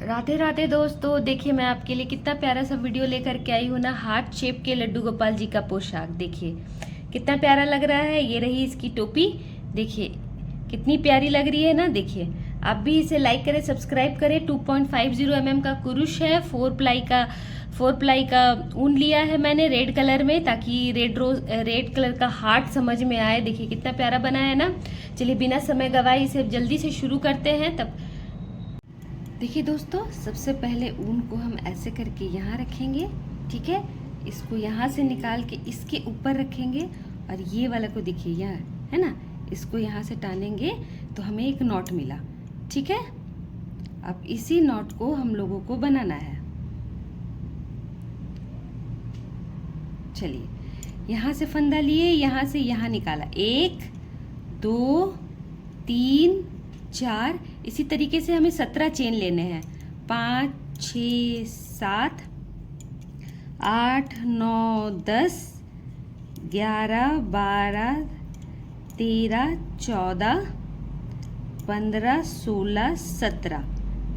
राधे राधे दोस्तों, देखिए मैं आपके लिए कितना प्यारा सा वीडियो लेकर के आई हूँ ना। हार्ट शेप के लड्डू गोपाल जी का पोशाक देखिए कितना प्यारा लग रहा है। ये रही इसकी टोपी, देखिए कितनी प्यारी लग रही है ना। देखिए आप भी इसे लाइक करें, सब्सक्राइब करें। 2.50 mm का कुरुश है, 4 प्लाई का ऊन लिया है मैंने रेड कलर में, ताकि रेड कलर का हार्ट समझ में आए। देखिए कितना प्यारा बना है ना। चलिए बिना समय गवाए इसे जल्दी से शुरू करते हैं। तब देखिए दोस्तों, सबसे पहले ऊन को हम ऐसे करके यहाँ रखेंगे, ठीक है। इसको यहाँ से निकाल के इसके ऊपर रखेंगे और ये वाला को देखिए यहाँ है ना, इसको यहाँ से टानेंगे तो हमें एक नॉट मिला, ठीक है। अब इसी नॉट को हम लोगों को बनाना है। चलिए यहाँ से फंदा लिए, यहाँ से यहाँ निकाला, 1 2 3 4। इसी तरीके से हमें 17 चेन लेने हैं। 5 6 7 8 9 10 11 12 13 14 15 16 17,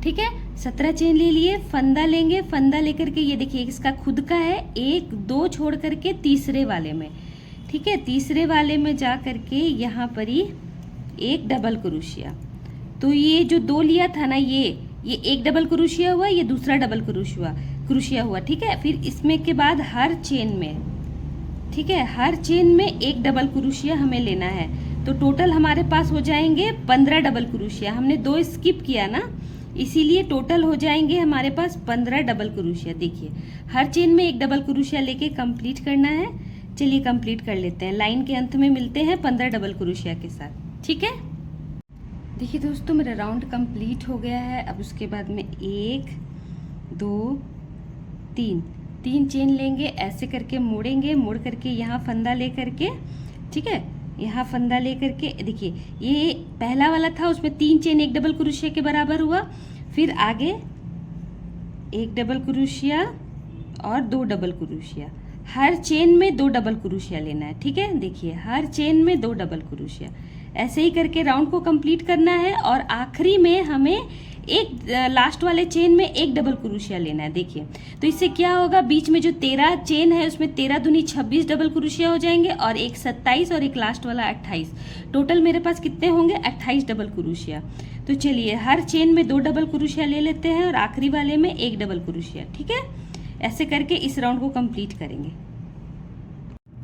ठीक है। 17 चेन ले लिए। फंदा लेंगे, फंदा लेकर के ये देखिए इसका खुद का है, 1 2 छोड़ करके तीसरे वाले में, ठीक है। तीसरे वाले में जा करके यहाँ पर ही एक डबल क्रोशिया। तो ये जो 2 लिया था ना, ये एक डबल क्रोशिया हुआ, ये दूसरा डबल क्रोशिया हुआ, ठीक है। फिर इसमें के बाद हर चेन में, ठीक है, हर चेन में एक डबल क्रोशिया हमें लेना है। तो टोटल हमारे पास हो जाएंगे 15 डबल क्रोशिया। हमने 2 स्किप किया ना, इसीलिए टोटल हो जाएंगे हमारे पास 15 डबल क्रोशिया। देखिए हर चेन में एक डबल क्रोशिया लेके कंप्लीट करना है। चलिए कंप्लीट कर लेते हैं। लाइन के अंत में मिलते हैं 15 डबल क्रोशिया के साथ, ठीक है। देखिए दोस्तों, मेरा राउंड कंप्लीट हो गया है। अब उसके बाद में 1 2 3 चेन लेंगे, ऐसे करके मोड़ेंगे, मोड़ करके यहाँ फंदा ले करके, ठीक है, यहाँ फंदा ले करके देखिए ये पहला वाला था, उसमें 3 चेन एक डबल क्रोशिया के बराबर हुआ। फिर आगे एक डबल क्रोशिया और 2 डबल क्रोशिया। हर चेन में 2 डबल क्रोशिया लेना है, ठीक है। देखिए हर चेन में 2 डबल क्रोशिया, ऐसे ही करके राउंड को कंप्लीट करना है। और आखिरी में हमें एक लास्ट वाले चेन में एक डबल क्रोशिया लेना है। देखिए तो इससे क्या होगा, बीच में जो 13 चेन है उसमें 13 दूनी 26 डबल क्रोशिया हो जाएंगे, और एक 27 और एक लास्ट वाला 28। टोटल मेरे पास कितने होंगे, 28 डबल क्रोशिया। तो चलिए हर चेन में 2 डबल क्रोशिया ले लेते हैं और आखिरी वाले में एक डबल क्रोशिया, ठीक है। ऐसे करके इस राउंड को कंप्लीट करेंगे।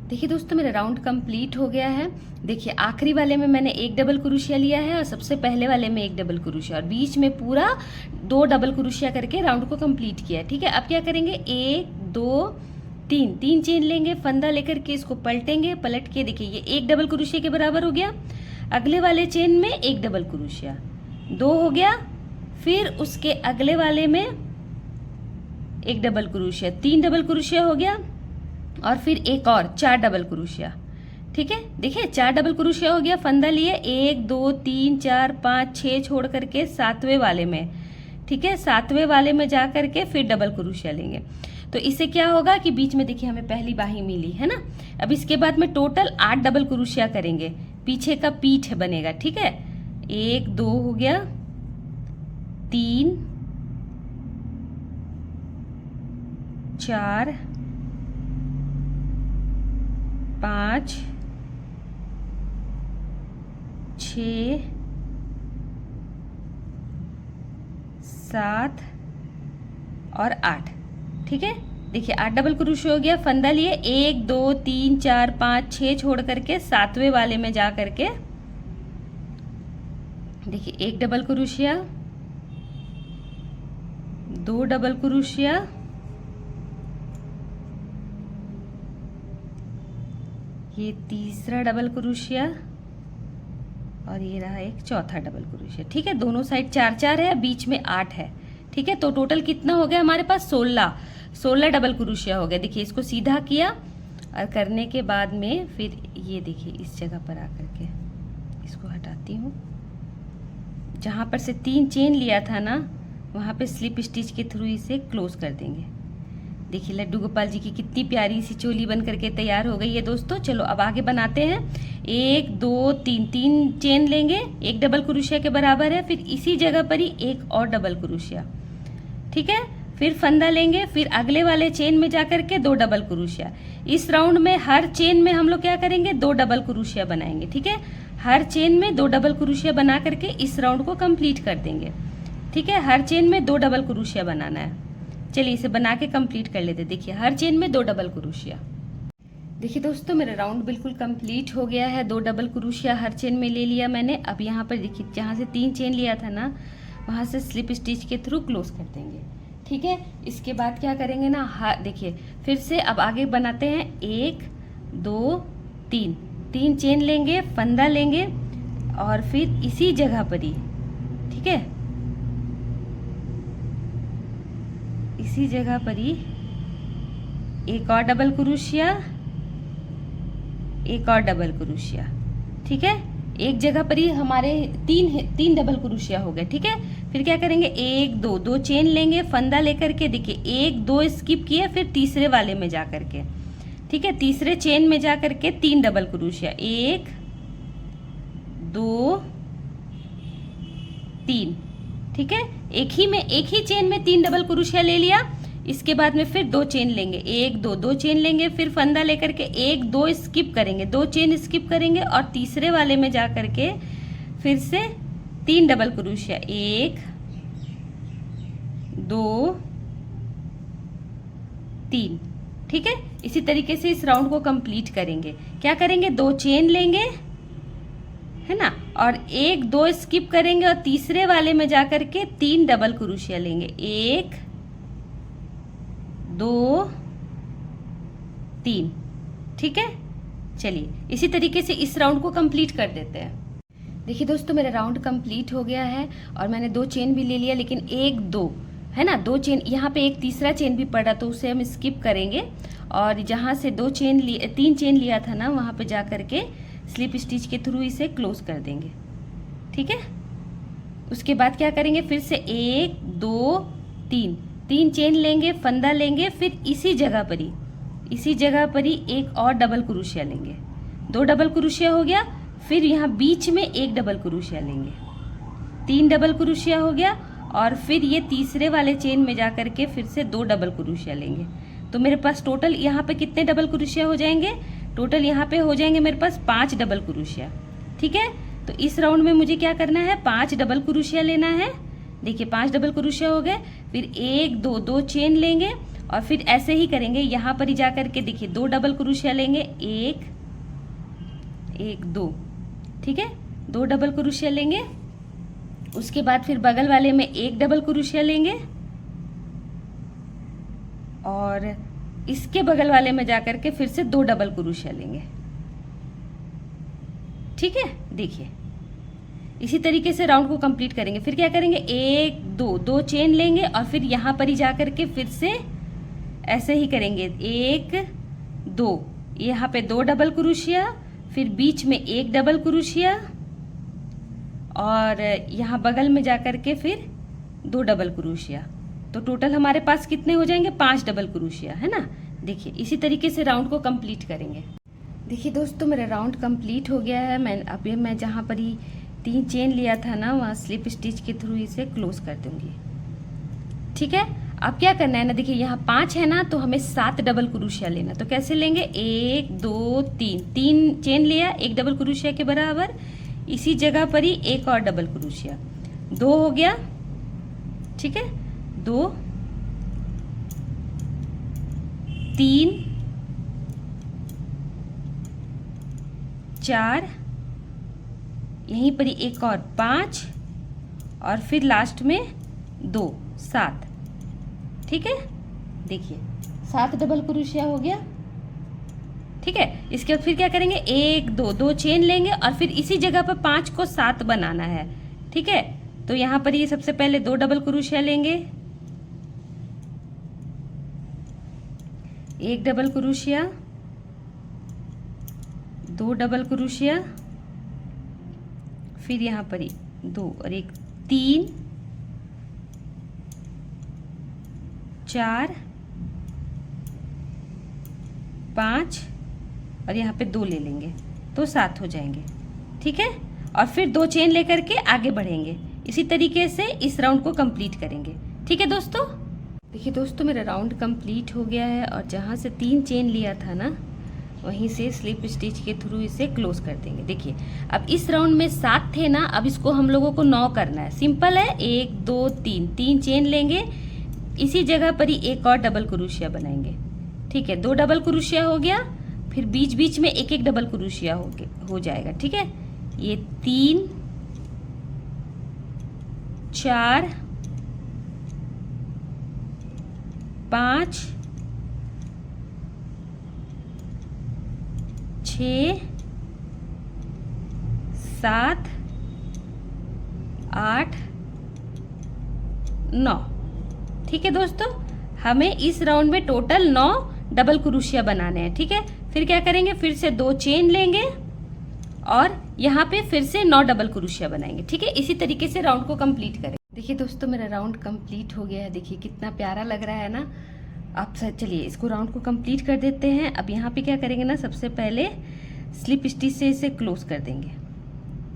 देखिए दोस्तों, मेरा राउंड कंप्लीट हो गया है। देखिए आखिरी वाले में मैंने एक डबल क्रोशिया लिया है और सबसे पहले वाले में एक डबल क्रोशिया, और बीच में पूरा 2 डबल क्रोशिया करके राउंड को कंप्लीट किया, ठीक है। अब क्या करेंगे, 1 2 3 चेन लेंगे, फंदा लेकर के इसको पलटेंगे, पलट के देखिए ये एक डबल क्रोशिया के बराबर हो गया। अगले वाले चेन में एक डबल क्रोशिया, 2 हो गया। फिर उसके अगले वाले में एक डबल क्रोशिया, 3 डबल क्रोशिया हो गया। और फिर एक और 4 डबल क्रोशिया, ठीक है। देखिए 4 डबल क्रोशिया हो गया। फंदा लिए, 1 2 3 4 5 6 छोड़ करके 7वें वाले में, ठीक है, 7वें वाले में जा करके फिर डबल क्रोशिया लेंगे। तो इससे क्या होगा कि बीच में देखिए हमें पहली बाही मिली है ना। अब इसके बाद में टोटल 8 डबल क्रोशिया करेंगे, पीछे का पीठ बनेगा, ठीक है। 1 2 हो गया, 3 4 5 6 7 और 8, ठीक है। देखिए 8 डबल क्रोशिया हो गया। फंदा लिए, 1 2 3 4 5 6 छोड़ करके 7वें वाले में जा करके देखिए एक डबल क्रोशिया, 2 डबल क्रोशिया, ये तीसरा डबल क्रोशिया, और ये रहा एक चौथा डबल क्रोशिया, ठीक है। दोनों साइड 4 4 है, बीच में 8 है, ठीक है। तो टोटल कितना हो गया हमारे पास, 16 डबल क्रोशिया हो गया। देखिए इसको सीधा किया और करने के बाद में फिर ये देखिए इस जगह पर आकर के इसको हटाती हूँ, जहाँ पर से 3 चेन लिया था ना, वहाँ पे स्लिप स्टिच के थ्रू इसे क्लोज कर देंगे। देखिए लड्डू गोपाल जी की कितनी प्यारी सी चोली बन करके तैयार हो गई है दोस्तों। चलो अब आगे बनाते हैं। 1 2 3 3 चेन लेंगे, एक डबल क्रोशिया के बराबर है, फिर इसी जगह पर ही एक और डबल क्रोशिया, ठीक है। फिर फंदा लेंगे, फिर अगले वाले चेन में जा करके 2 डबल क्रोशिया। इस राउंड में हर चेन में हम लोग क्या करेंगे, 2 डबल क्रोशिया बनाएंगे, ठीक है। हर चेन में 2 डबल क्रोशिया बना करके इस राउंड को कंप्लीट कर देंगे, ठीक है। हर चेन में 2 डबल क्रोशिया बनाना है। चलिए इसे बना के कंप्लीट कर लेते। देखिए हर चेन में 2 डबल क्रोशिया। देखिए दोस्तों मेरा राउंड बिल्कुल कंप्लीट हो गया है। 2 डबल क्रोशिया हर चेन में ले लिया मैंने। अब यहाँ पर देखिए जहाँ से 3 चेन लिया था ना, वहाँ से स्लिप स्टिच के थ्रू क्लोज कर देंगे, ठीक है। इसके बाद क्या करेंगे ना, देखिए फिर से अब आगे बनाते हैं। 1 2 3 3 चेन लेंगे, फंदा लेंगे और फिर इसी जगह पर ही, ठीक है, इसी जगह पर ही एक और डबल क्रोशिया, एक और डबल क्रोशिया, ठीक है। एक जगह पर ही हमारे तीन डबल क्रोशिया हो गए, ठीक है। फिर क्या करेंगे, 1 2 2 चेन लेंगे, फंदा लेकर के देखिए 1 2 स्किप किए, फिर तीसरे वाले में जा करके, ठीक है, तीसरे चेन में जा करके 3 डबल क्रोशिया, 1 2 3, ठीक है। एक ही चेन में 3 डबल क्रोशिया ले लिया। इसके बाद में फिर 2 चेन लेंगे, 1 2 2 चेन लेंगे, फिर फंदा लेकर के 1 2 स्किप करेंगे, 2 चेन स्किप करेंगे और तीसरे वाले में जा करके फिर से 3 डबल क्रोशिया, 1 2 3, ठीक है। इसी तरीके से इस राउंड को कंप्लीट करेंगे। क्या करेंगे, 2 चेन लेंगे, है ना, और 1 2 स्किप करेंगे और तीसरे वाले में जा करके 3 डबल क्रोशिया लेंगे, 1 2 3, ठीक है। चलिए इसी तरीके से इस राउंड को कंप्लीट कर देते हैं। देखिए दोस्तों मेरा राउंड कंप्लीट हो गया है और मैंने 2 चेन भी ले लिया, लेकिन 1 2 है ना, 2 चेन, यहाँ पे एक तीसरा चेन भी पड़ा तो उसे हम स्किप करेंगे और जहाँ से 3 चेन लिया था ना, वहाँ पे जा करके स्लिप स्टिच के थ्रू इसे क्लोज कर देंगे, ठीक है। उसके बाद क्या करेंगे, फिर से 1 2 3 चेन लेंगे, फंदा लेंगे, फिर इसी जगह पर ही एक और डबल क्रोशिया लेंगे, 2 डबल क्रोशिया हो गया। फिर यहाँ बीच में 1 डबल क्रोशिया लेंगे, 3 डबल क्रोशिया हो गया और फिर ये तीसरे वाले चेन में जा करके फिर से 2 डबल क्रोशिया लेंगे। तो मेरे पास टोटल यहाँ पे कितने डबल क्रोशिया हो जाएंगे, टोटल यहाँ पे हो जाएंगे मेरे पास 5 डबल क्रोशिया, ठीक है। तो इस राउंड में मुझे क्या करना है, 5 डबल क्रोशिया लेना है। देखिए 5 डबल क्रोशिया हो गए। फिर 1 2 2 चेन लेंगे और फिर ऐसे ही करेंगे, यहाँ पर ही जा करके देखिए 2 डबल क्रोशिया लेंगे, 1 1 2, ठीक है, 2 डबल क्रोशिया लेंगे। उसके बाद फिर बगल वाले में 1 डबल क्रोशिया लेंगे और इसके बगल वाले में जाकर के फिर से 2 डबल क्रोशिया लेंगे, ठीक है। देखिए इसी तरीके से राउंड को कंप्लीट करेंगे। फिर क्या करेंगे, 1 2 2 चेन लेंगे और फिर यहाँ पर ही जाकर के फिर से ऐसे ही करेंगे, 1 2, यहाँ पे 2 डबल क्रोशिया, फिर बीच में 1 डबल क्रोशिया और यहाँ बगल में जाकर के फिर 2 डबल क्रोशिया। तो टोटल हमारे पास कितने हो जाएंगे, 5 डबल क्रोशिया, है ना। देखिए इसी तरीके से राउंड को कंप्लीट करेंगे। देखिए दोस्तों मेरा राउंड कंप्लीट हो गया है। मैं जहाँ पर ही 3 चेन लिया था ना, वहाँ स्लिप स्टिच के थ्रू इसे क्लोज कर दूंगी, ठीक है। अब क्या करना है ना, देखिए यहाँ 5 है ना, तो हमें 7 डबल क्रोशिया लेना। तो कैसे लेंगे, 1 2 3 चेन लिया, 1 डबल क्रोशिया के बराबर, इसी जगह पर ही एक और डबल क्रोशिया, 2 हो गया, ठीक है, 2 3 4, यहीं पर ही एक और 5 और फिर लास्ट में 2 7, ठीक है। देखिए 7 डबल क्रोशिया हो गया, ठीक है। इसके बाद फिर क्या करेंगे, 1 2 2 चेन लेंगे और फिर इसी जगह पर 5 को 7 बनाना है, ठीक है। तो यहाँ पर ये सबसे पहले 2 डबल क्रोशिया लेंगे, 1 डबल क्रोशिया, 2 डबल क्रोशिया, फिर यहाँ पर ही 2 और 1 3 4 5 और यहाँ पे 2 ले लेंगे तो 7 हो जाएंगे, ठीक है। और फिर 2 चेन लेकर के आगे बढ़ेंगे। इसी तरीके से इस राउंड को कंप्लीट करेंगे, ठीक है दोस्तों। देखिए दोस्तों, मेरा राउंड कंप्लीट हो गया है और जहाँ से 3 चेन लिया था ना, वहीं से स्लिप स्टिच के थ्रू इसे क्लोज कर देंगे। देखिए अब इस राउंड में 7 थे ना, अब इसको हम लोगों को 9 करना है। सिंपल है, 1 2 3, 3 चेन लेंगे, इसी जगह पर ही एक और डबल क्रोशिया बनाएंगे। ठीक है, 2 डबल क्रोशिया हो गया, फिर बीच बीच में एक एक डबल क्रोशिया हो जाएगा। ठीक है, ये 3 4 5 6 7 8 9। ठीक है दोस्तों, हमें इस राउंड में टोटल 9 डबल क्रोशिया बनाने हैं। ठीक है, फिर क्या करेंगे, फिर से 2 चेन लेंगे और यहाँ पे फिर से 9 डबल क्रोशिया बनाएंगे। ठीक है, इसी तरीके से राउंड को कंप्लीट करें। देखिए दोस्तों, मेरा राउंड कंप्लीट हो गया है। देखिए कितना प्यारा लग रहा है ना। अब चलिए इसको राउंड को कंप्लीट कर देते हैं। अब यहाँ पे क्या करेंगे ना, सबसे पहले स्लिप स्टिच से इसे क्लोज कर देंगे।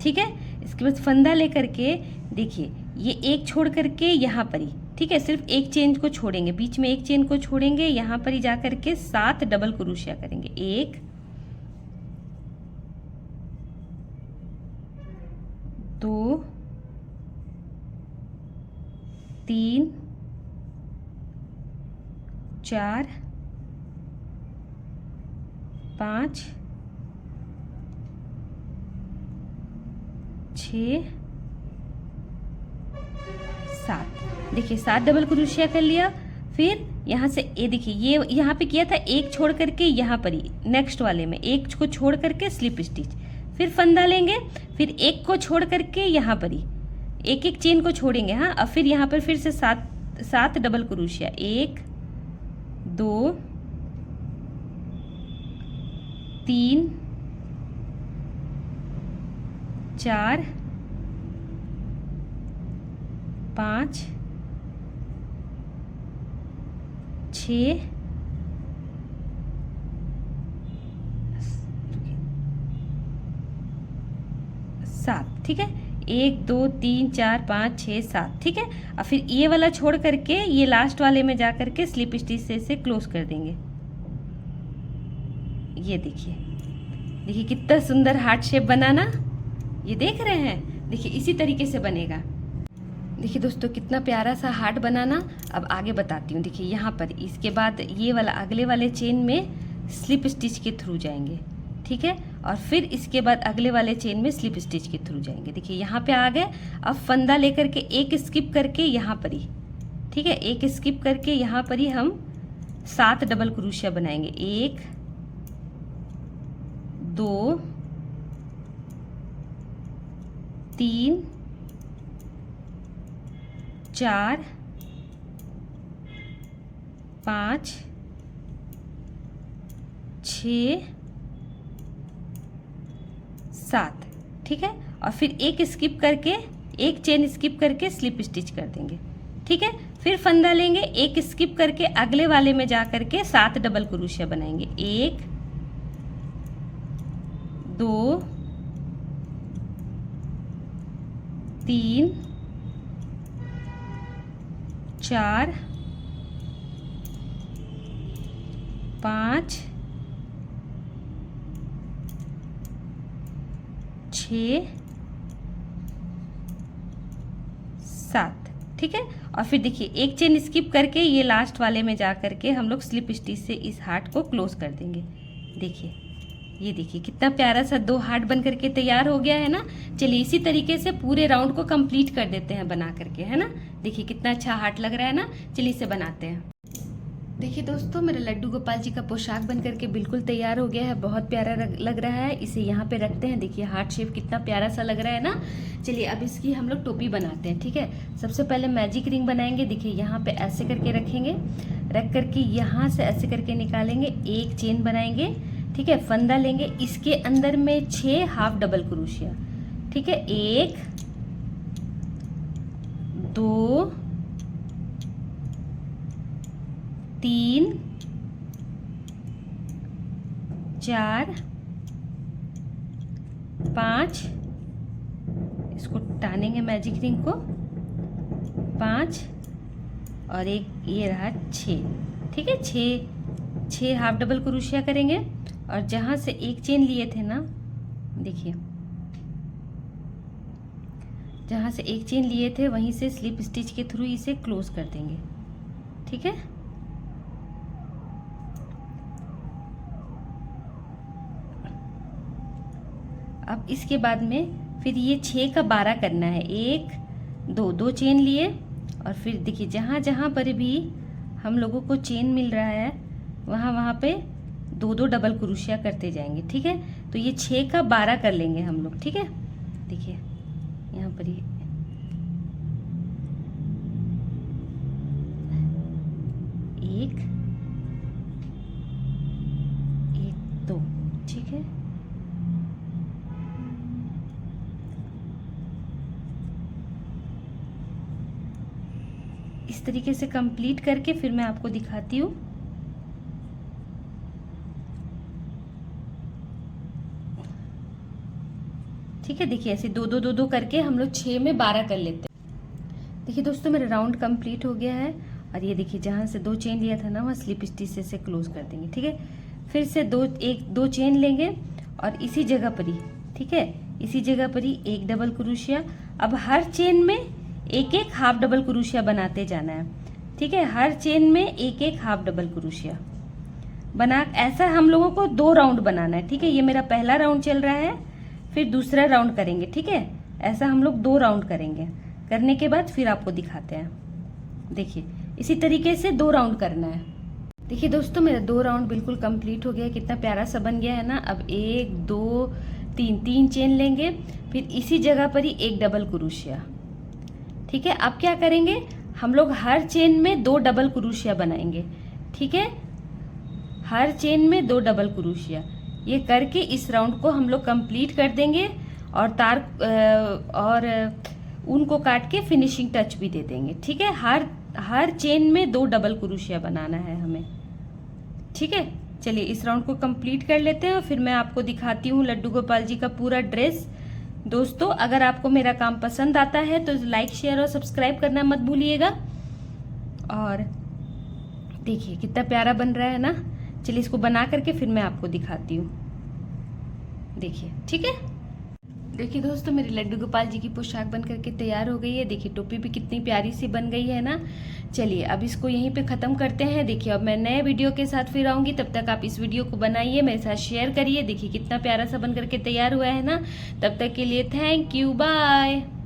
ठीक है, इसके बाद फंदा लेकर के देखिए ये एक छोड़ करके यहाँ पर ही, ठीक है, सिर्फ एक चेन को छोड़ेंगे, बीच में एक चेन को छोड़ेंगे, यहाँ पर ही जा करके 7 डबल क्रोशिया करेंगे। 1 2 3 4 5 6 7। देखिए 7 डबल क्रोशिया कर लिया। फिर यहाँ से ये देखिए, ये यहाँ पे किया था एक छोड़ करके, यहाँ पर ही नेक्स्ट वाले में एक को छोड़ करके स्लिप स्टिच, फिर फंदा लेंगे, फिर एक को छोड़ करके यहाँ पर ही एक एक चेन को छोड़ेंगे। हाँ, अब फिर यहाँ पर फिर से 7 डबल क्रोशिया। 1 2 3 4 5 6 7। ठीक है, 1 2 3 4 5 6 7। ठीक है, और फिर ये वाला छोड़ करके ये लास्ट वाले में जा करके स्लिप स्टिच से इसे क्लोज कर देंगे। ये देखिए, देखिए कितना सुंदर हार्ट शेप बनाना, ये देख रहे हैं। देखिए इसी तरीके से बनेगा। देखिए दोस्तों, कितना प्यारा सा हार्ट बनाना। अब आगे बताती हूँ। देखिए यहाँ पर इसके बाद ये वाला अगले वाले चेन में स्लिप स्टिच के थ्रू जाएंगे। ठीक है, और फिर इसके बाद अगले वाले चेन में स्लिप स्टिच के थ्रू जाएंगे। देखिए यहाँ पे आ गए। अब फंदा लेकर के एक स्किप करके यहाँ पर ही, ठीक है, एक स्किप करके यहाँ पर ही हम 7 डबल क्रोशिया बनाएंगे। 1 2 3 4 5 6 7। ठीक है, और फिर एक स्किप करके, एक चेन स्किप करके स्लिप स्टिच कर देंगे। ठीक है, फिर फंदा लेंगे, एक स्किप करके अगले वाले में जा करके 7 डबल क्रोशिया बनाएंगे। 1 2 3 4 5 6 7। ठीक है, और फिर देखिए एक चेन स्किप करके ये लास्ट वाले में जा करके हम लोग स्लिप स्टिच से इस हार्ट को क्लोज कर देंगे। देखिए, ये देखिए कितना प्यारा सा 2 हार्ट बन करके तैयार हो गया है ना। चलिए इसी तरीके से पूरे राउंड को कंप्लीट कर देते हैं बना करके, है ना। देखिए कितना अच्छा हार्ट लग रहा है ना। चलिए इसे बनाते हैं। देखिए दोस्तों, मेरा लड्डू गोपाल जी का पोशाक बन करके बिल्कुल तैयार हो गया है। बहुत प्यारा लग रहा है। इसे यहाँ पे रखते हैं। देखिए हार्ट शेप कितना प्यारा सा लग रहा है ना। चलिए अब इसकी हम लोग टोपी बनाते हैं। ठीक है, सबसे पहले मैजिक रिंग बनाएंगे। देखिए यहाँ पे ऐसे करके रखेंगे, रख करके यहाँ से ऐसे करके निकालेंगे, एक चेन बनाएंगे। ठीक है, फंदा लेंगे, इसके अंदर में 6 हाफ डबल क्रोशिया। ठीक है, 1 2 3 4 5, इसको टानेंगे मैजिक रिंग को, 5 और एक ये रहा 6। ठीक है, 6 हाफ डबल क्रोशिया करेंगे और जहाँ से एक चेन लिए थे ना, देखिए जहाँ से एक चेन लिए थे वहीं से स्लिप स्टिच के थ्रू इसे क्लोज कर देंगे। ठीक है, अब इसके बाद में फिर ये 6 का 12 करना है। 1 2 चेन लिए और फिर देखिए जहाँ जहाँ पर भी हम लोगों को चेन मिल रहा है वहाँ पे 2 डबल क्रोशिया करते जाएंगे। ठीक है, तो ये 6 का 12 कर लेंगे हम लोग। ठीक है, देखिए यहाँ पर ये 1 2। ठीक है, इस तरीके से कंप्लीट करके फिर मैं आपको दिखाती हूँ। ठीक है, देखिए ऐसे 2 करके हम लोग 6 में 12 कर लेते हैं। देखिए दोस्तों मेरा राउंड कंप्लीट हो गया है और ये देखिए जहाँ से 2 चेन लिया था ना वहाँ स्लिप स्टिच से क्लोज कर देंगे। ठीक है, फिर से 2 चेन लेंगे और इसी जगह पर ही, ठीक है, इसी जगह पर ही 1 डबल क्रोशिया। अब हर चेन में एक हाफ डबल क्रोशिया बनाते जाना है। ठीक है, हर चेन में एक हाफ डबल क्रोशिया बना, ऐसा हम लोगों को 2 राउंड बनाना है। ठीक है, ये मेरा पहला राउंड चल रहा है, फिर दूसरा राउंड करेंगे। ठीक है, ऐसा हम लोग 2 राउंड करेंगे। करने के बाद फिर आपको दिखाते हैं। देखिए इसी तरीके से 2 राउंड करना है। देखिए दोस्तों मेरा 2 राउंड बिल्कुल कंप्लीट हो गया, कितना प्यारा सा बन गया है ना। अब 1 2 3 चेन लेंगे, फिर इसी जगह पर ही 1 डबल क्रोशिया। ठीक है, अब क्या करेंगे हम लोग हर चेन में 2 डबल क्रोशिया बनाएंगे। ठीक है, हर चेन में 2 डबल क्रोशिया। ये करके इस राउंड को हम लोग कंप्लीट कर देंगे और ऊन को काट के फिनिशिंग टच भी दे देंगे। ठीक है, हर चेन में 2 डबल क्रोशिया बनाना है हमें। ठीक है, चलिए इस राउंड को कंप्लीट कर लेते हैं और फिर मैं आपको दिखाती हूँ लड्डू गोपाल जी का पूरा ड्रेस। दोस्तों अगर आपको मेरा काम पसंद आता है तो लाइक शेयर और सब्सक्राइब करना मत भूलिएगा। और देखिए कितना प्यारा बन रहा है ना। चलिए इसको बना करके फिर मैं आपको दिखाती हूँ। देखिए, ठीक है, देखिए दोस्तों मेरी लड्डू गोपाल जी की पोशाक बन करके तैयार हो गई है। देखिए टोपी भी कितनी प्यारी सी बन गई है ना। चलिए अब इसको यहीं पे ख़त्म करते हैं। देखिए अब मैं नए वीडियो के साथ फिर आऊँगी, तब तक आप इस वीडियो को बनाइए, मेरे साथ शेयर करिए। देखिए कितना प्यारा सा बन करके तैयार हुआ है ना। तब तक के लिए थैंक यू, बाय।